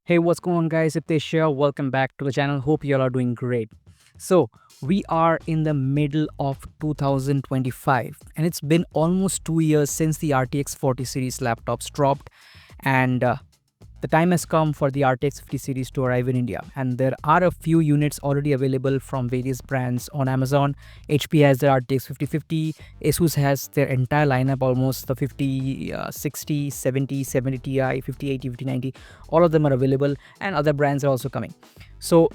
Hey, what's going on, guys? Hitesh here. Welcome back to the channel. Hope you all are doing great. So, we are in the middle of 2025, and it's been almost 2 years since the RTX 40 series laptops dropped, and the time has come for the RTX 50 series to arrive in India, and there are a few units already available from various brands on Amazon. HP has the RTX 5050, Asus has their entire lineup, almost the 50, 60, 70, 70 Ti, 5080, 5090. All of them are available, and other brands are also coming. So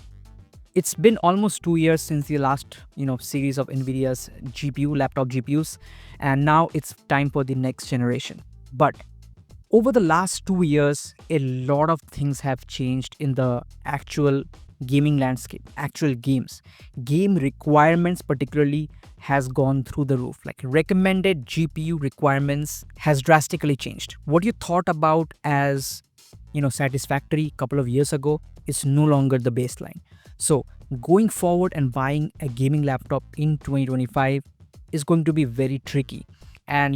it's been almost 2 years since the last series of Nvidia's GPU laptop GPUs, and now it's time for the next generation. But over the last 2 years, a lot of things have changed in the actual gaming landscape, actual games. Game requirements, particularly, has gone through the roof. Like recommended GPU requirements has drastically changed. What you thought about as satisfactory a couple of years ago is no longer the baseline. So going forward and buying a gaming laptop in 2025 is going to be very tricky. And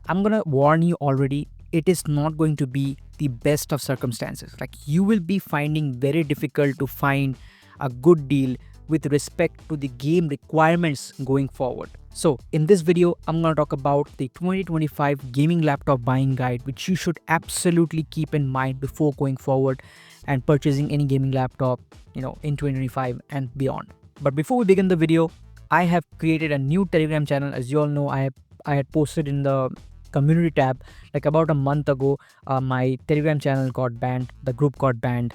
I'm gonna warn you already, it is not going to be the best of circumstances. Like you will be finding very difficult to find a good deal with respect to the game requirements going forward. So in this video, I'm going to talk about the 2025 gaming laptop buying guide, which you should absolutely keep in mind before going forward and purchasing any gaming laptop, in 2025 and beyond. But before we begin the video, I have created a new Telegram channel. As you all know, I had posted in the community tab like about a month ago. My Telegram channel got banned, the group got banned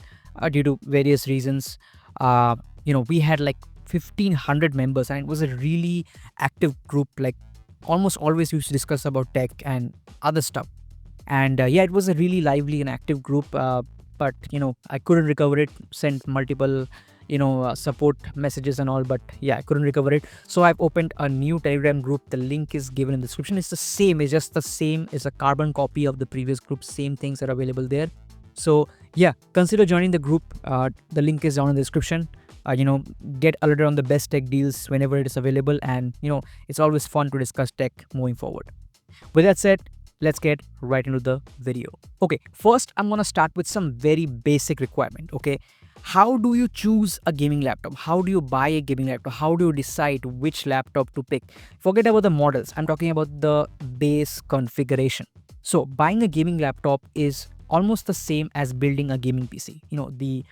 due to various reasons. We had like 1500 members, and it was a really active group. Like almost always we used to discuss about tech and other stuff. And it was a really lively and active group, but I couldn't recover it. Sent multiple support messages and all, but I couldn't recover it. So I've opened a new Telegram group. The link is given in the description. It's the same, it's just the same, it's a carbon copy of the previous group. Same things are available there. So consider joining the group. The link is down in the description. Get alerted on the best tech deals whenever it is available, and it's always fun to discuss tech moving forward. With that said, let's get right into the video. Okay, first I'm gonna start with some very basic requirement. Okay, how do you choose a gaming laptop? How do you buy a gaming laptop? How do you decide which laptop to pick? Forget about the models, I'm talking about the base configuration. So buying a gaming laptop is almost the same as building a gaming PC. The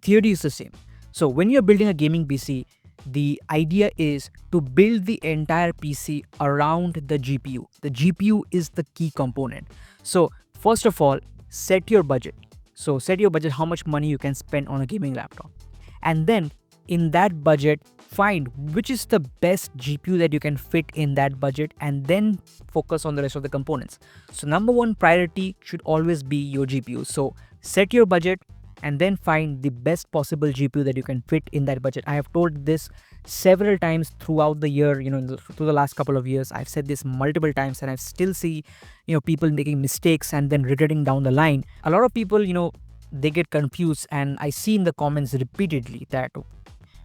theory is the same. So when you're building a gaming PC, the idea is to build the entire PC around the GPU. The GPU is the key component. So first of all, set your budget. So set your budget, how much money you can spend on a gaming laptop. And then in that budget, find which is the best GPU that you can fit in that budget, and then focus on the rest of the components. So number one priority should always be your GPU. So set your budget and then find the best possible GPU that you can fit in that budget. I have told this several times throughout the year, through the last couple of years. I've said this multiple times, and I still see, people making mistakes and then regretting down the line. A lot of people, they get confused, and I see in the comments repeatedly that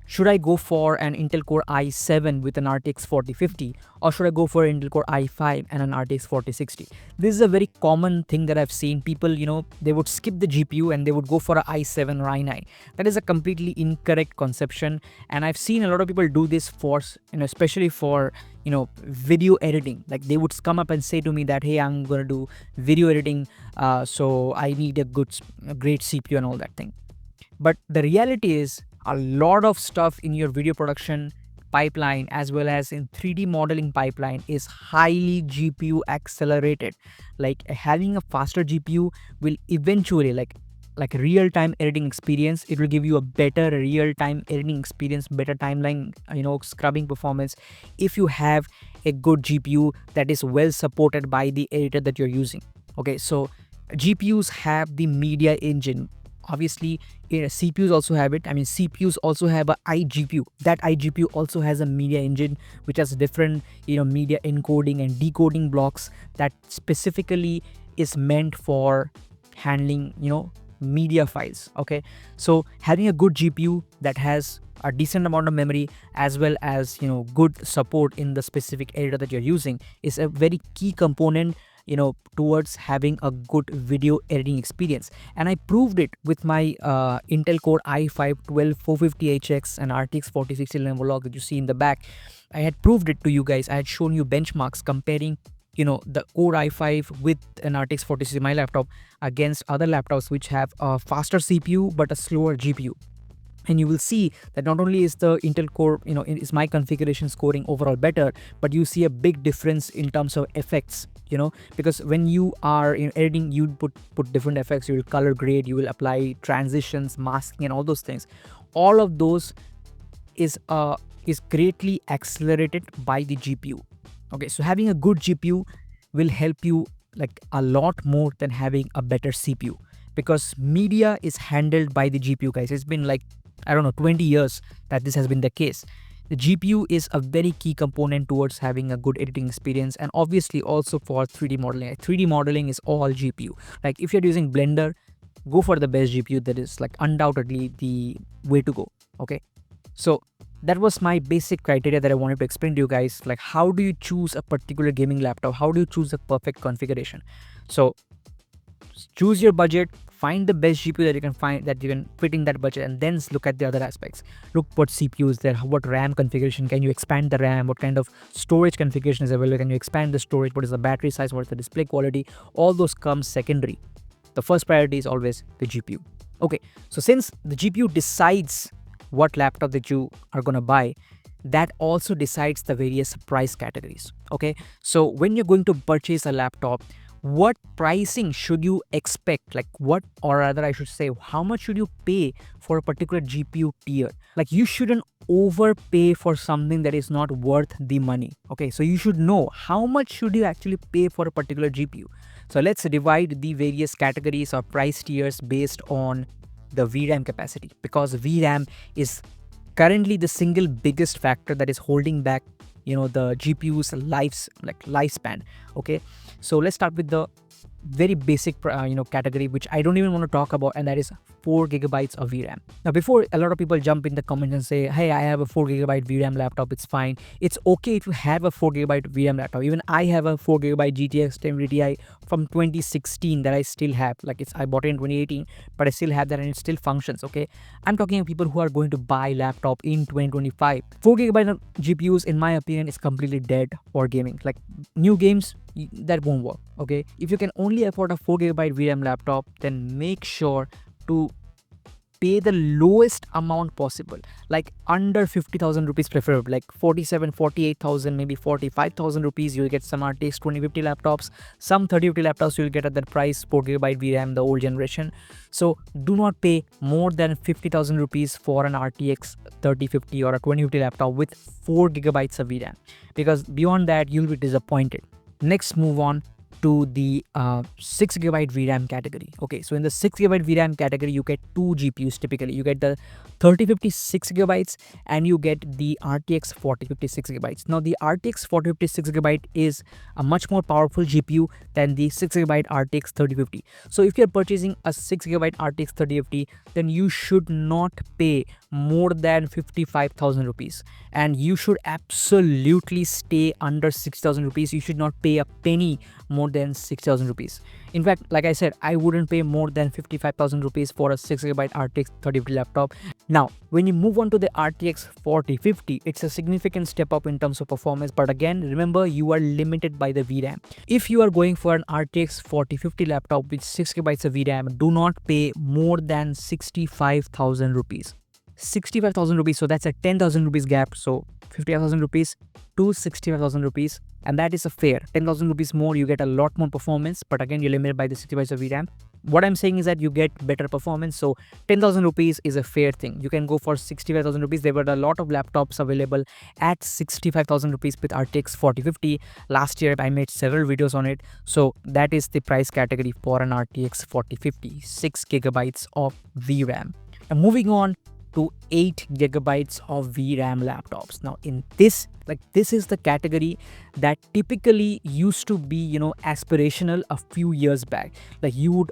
should I go for an Intel Core i7 with an RTX 4050, or should I go for an Intel Core i5 and an RTX 4060? This is a very common thing that I've seen. People, they would skip the GPU and they would go for an i7 or i9. That is a completely incorrect conception, and I've seen a lot of people do this for, especially for, video editing. Like they would come up and say to me that, hey, I'm going to do video editing, so I need a great CPU and all that thing. But the reality is, a lot of stuff in your video production pipeline as well as in 3D modeling pipeline is highly GPU accelerated. Like having a faster GPU will eventually, like real-time editing experience, it will give you a better real-time editing experience, better timeline, scrubbing performance, if you have a good GPU that is well supported by the editor that you're using. Okay, so GPUs have the media engine. Obviously, CPUs also have it. I mean, CPUs also have a iGPU. That iGPU also has a media engine, which has different, media encoding and decoding blocks that specifically is meant for handling, media files. Okay, so having a good GPU that has a decent amount of memory as well as good support in the specific editor that you're using is a very key component towards having a good video editing experience. And I proved it with my Intel Core i5 12450HX and RTX 4060 Lenovo log that you see in the back. I had proved it to you guys. I had shown you benchmarks comparing the Core i5 with an RTX 4060 my laptop against other laptops which have a faster CPU but a slower GPU. And you will see that not only is the Intel Core, is my configuration scoring overall better, but you see a big difference in terms of effects, because when you are editing, you put different effects. You will color grade, you will apply transitions, masking, and all those things. All of those is greatly accelerated by the GPU. Okay, so having a good GPU will help you like a lot more than having a better CPU, because media is handled by the GPU, guys. It's been like, I don't know, 20 years that this has been the case. The GPU is a very key component towards having a good editing experience, and obviously also for 3D modeling. Like 3D modeling is all GPU. Like if you're using Blender, go for the best GPU. That is like undoubtedly the way to go. Okay, so that was my basic criteria that I wanted to explain to you guys. Like, how do you choose a particular gaming laptop? How do you choose a perfect configuration? So choose your budget, find the best GPU that you can find, that you can fit in that budget, and then look at the other aspects. Look what CPU is there, what RAM configuration, can you expand the RAM, what kind of storage configuration is available, can you expand the storage, what is the battery size, what is the display quality. All those come secondary. The first priority is always the GPU. Okay, so since the GPU decides what laptop that you are going to buy, that also decides the various price categories. Okay, so when you're going to purchase a laptop, what pricing should you expect? Like what, or rather I should say, how much should you pay for a particular GPU tier? Like you shouldn't overpay for something that is not worth the money. Okay, so you should know how much should you actually pay for a particular GPU. So let's divide the various categories or price tiers based on the VRAM capacity, because VRAM is currently the single biggest factor that is holding back the GPU's lifespan. Okay, so let's start with the very basic category, which I don't even want to talk about, and that is 4 gigabytes of VRAM. Now, before a lot of people jump in the comments and say, hey, I have a 4 gigabyte VRAM laptop, it's fine. It's okay if you have a 4 gigabyte VRAM laptop. Even I have a 4 gigabyte GTX 1080 Ti from 2016 that I still have. Like I bought it in 2018, but I still have that and it still functions. Okay, I'm talking about people who are going to buy laptop in 2025. 4 gigabyte GPUs, in my opinion, is completely dead for gaming. Like new games, that won't work. Okay, if you can only afford a 4 gigabyte VRAM laptop, then make sure to pay the lowest amount possible, like under 50,000 rupees preferably, like 47, 48,000, maybe 45,000 rupees. You'll get some RTX 2050 laptops, some 3050 laptops you'll get at that price, 4 gigabyte VRAM, the old generation. So do not pay more than 50,000 rupees for an RTX 3050 or a 2050 laptop with 4 gigabytes of VRAM, because beyond that you'll be disappointed. Next, move on to the 6 gigabyte VRAM category. Okay, so in the 6 gigabyte VRAM category, you get 2 GPUs typically. You get the 3050 6 gigabytes and you get the RTX 4050 6 gigabytes. Now, the RTX 4050 6 gigabyte is a much more powerful GPU than the 6 gigabyte RTX 3050. So if you're purchasing a 6 gigabyte RTX 3050, then you should not pay more than 55,000 rupees, and you should absolutely stay under 6,000 rupees. You should not pay a penny more than 6,000 rupees. In fact, like I said, I wouldn't pay more than 55,000 rupees for a 6 gigabyte RTX 3050 laptop. Now, when you move on to the RTX 4050, it's a significant step up in terms of performance. But again, remember, you are limited by the VRAM. If you are going for an RTX 4050 laptop with 6 gigabytes of VRAM, do not pay more than 65,000 rupees. 65,000 rupees, so that's a 10,000 rupees gap. So 55,000 rupees to 65,000 rupees, and that is a fair 10,000 rupees more. You get a lot more performance, but again, you're limited by the 60 bytes of VRAM. What I'm saying is that you get better performance, so 10,000 rupees is a fair thing. You can go for 65,000 rupees. There were a lot of laptops available at 65,000 rupees with RTX 4050. Last year, I made several videos on it. So that is the price category for an RTX 4050, 6 gigabytes of VRAM. And moving on to 8 gigabytes of VRAM laptops. Now, in this, this is the category that typically used to be, aspirational a few years back. Like you would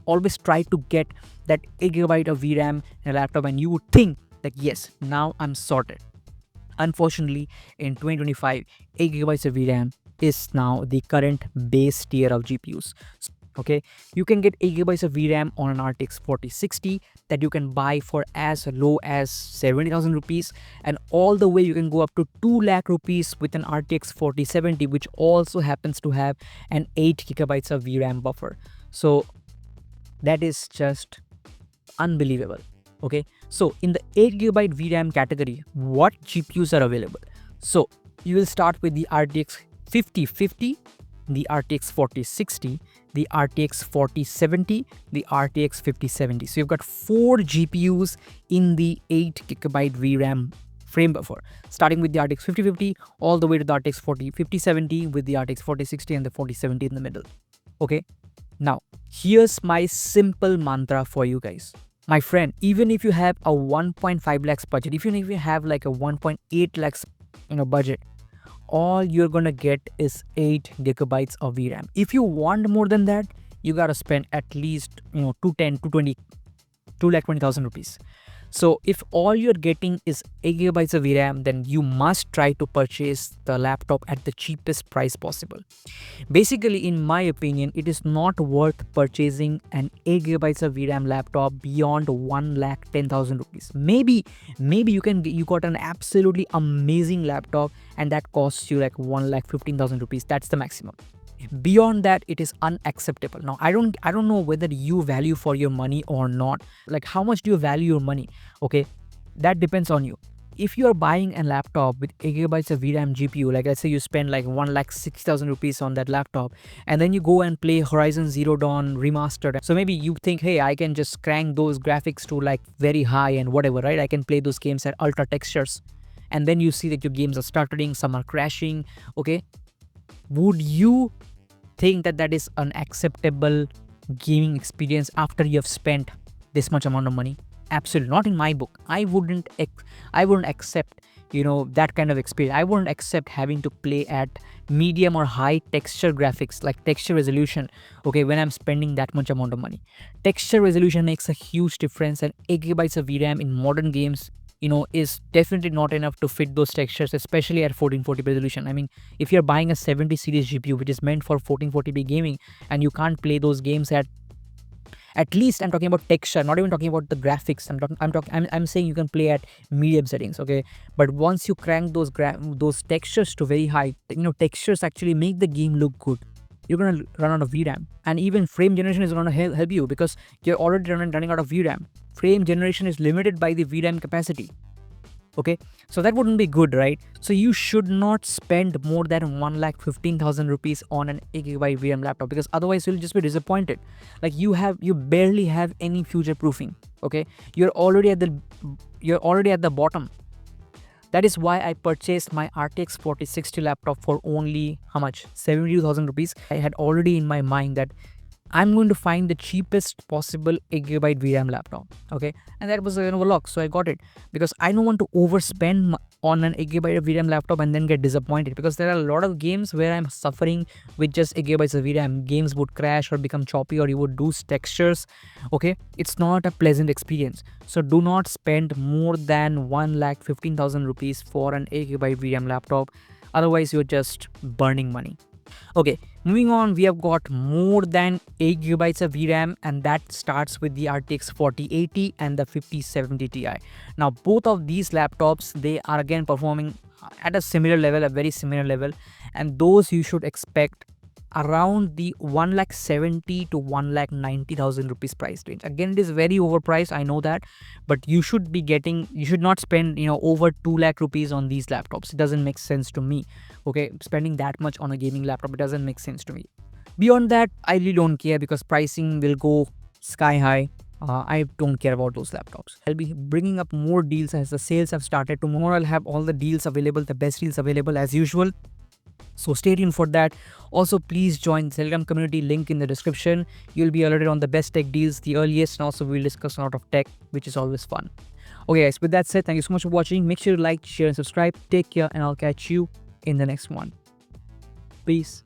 always try to get that 8 gigabyte of VRAM in a laptop, and you would think that yes, now I'm sorted. Unfortunately, in 2025, 8 gigabytes of VRAM is now the current base tier of GPUs. Okay, you can get 8 gigabytes of VRAM on an RTX 4060 that you can buy for as low as 70,000 rupees, and all the way you can go up to 2 lakh rupees with an RTX 4070, which also happens to have an 8 gigabytes of VRAM buffer. So that is just unbelievable. Okay, so in the 8 gigabyte VRAM category, what GPUs are available? So you will start with the RTX 5050, the RTX 4060, the RTX 4070, the RTX 5070. So you've got 4 GPUs in the 8 gigabyte VRAM frame buffer, starting with the RTX 5050 all the way to the RTX 5070 with the RTX 4060 and the 4070 in the middle. Okay, now here's my simple mantra for you guys. My friend, even if you have a 1.5 lakhs budget, even if you have like a 1.8 lakhs budget, all you're gonna get is 8 gigabytes of VRAM. If you want more than that, you gotta spend at least 2,20,000 rupees. So if all you're getting is 8 gigabytes of VRAM, then you must try to purchase the laptop at the cheapest price possible. Basically, in my opinion, it is not worth purchasing an 8 gigabytes of VRAM laptop beyond 1,10,000 rupees. Maybe you got an absolutely amazing laptop and that costs you like 1,15,000 rupees. That's the maximum. Beyond that, it is unacceptable. Now I don't know whether you value for your money or not. Like, how much do you value your money? Okay, that depends on you. If you are buying a laptop with 8 gigabytes of VRAM GPU, like let's say you spend like 1,60,000 rupees on that laptop, and then you go and play Horizon Zero Dawn Remastered. So maybe you think, hey, I can just crank those graphics to like very high and whatever, right? I can play those games at ultra textures, and then you see that your games are stuttering, some are crashing. Okay, would you think that that is an acceptable gaming experience after you have spent this much amount of money? Absolutely not in my book. I wouldn't accept that kind of experience. I wouldn't accept having to play at medium or high texture graphics, like texture resolution, okay, when I'm spending that much amount of money. Texture resolution makes a huge difference, and 8 gigabytes of VRAM in modern games is definitely not enough to fit those textures, especially at 1440p resolution. I mean, if you're buying a 70 series GPU which is meant for 1440p gaming, and you can't play those games at least, I'm talking about texture, not even talking about the graphics. I'm saying you can play at medium settings, okay? But once you crank those textures to very high, textures actually make the game look good. You're gonna run out of VRAM, and even frame generation is gonna help you because you're already running out of VRAM. Frame generation is limited by the VRAM capacity. Okay, so that wouldn't be good, right? So you should not spend more than 1,15,000 rupees on an 8 gigabyte VRAM laptop, because otherwise you'll just be disappointed. Like, you barely have any future proofing. Okay, you're already at the bottom. That is why I purchased my RTX 4060 laptop for only how much? 72,000 rupees. I had already in my mind that I'm going to find the cheapest possible 8 gigabyte VRAM laptop. Okay, and that was a lock, so I got it because I don't want to overspend on an 8 gigabyte of VRAM laptop and then get disappointed, because there are a lot of games where I'm suffering with just 8 gigabytes of VRAM. Games would crash or become choppy, or you would lose textures. Okay, it's not a pleasant experience. So do not spend more than 1,15,000 rupees for an 8 gigabyte VRAM laptop. Otherwise, you're just burning money. Okay, moving on, we have got more than 8 gigabytes of VRAM, and that starts with the RTX 4080 and the 5070 Ti. Now, both of these laptops, they are again performing at a very similar level, and those you should expect around the 1,70,000 to 1,90,000 rupees price range. Again, it is very overpriced, I know that, but you should not spend over 2 lakh rupees on these laptops. It doesn't make sense to me. Okay, spending that much on a gaming laptop, it doesn't make sense to me. Beyond that, I really don't care, because pricing will go sky high. I don't care about those laptops. I'll be bringing up more deals as the sales have started. Tomorrow I'll have all the deals available, the best deals available as usual. So stay tuned for that. Also, please join the Telegram community, link in the description. You'll be alerted on the best tech deals, the earliest, and also we'll discuss a lot of tech, which is always fun. Okay guys, with that said, thank you so much for watching. Make sure to like, share and subscribe. Take care, and I'll catch you in the next one. Peace.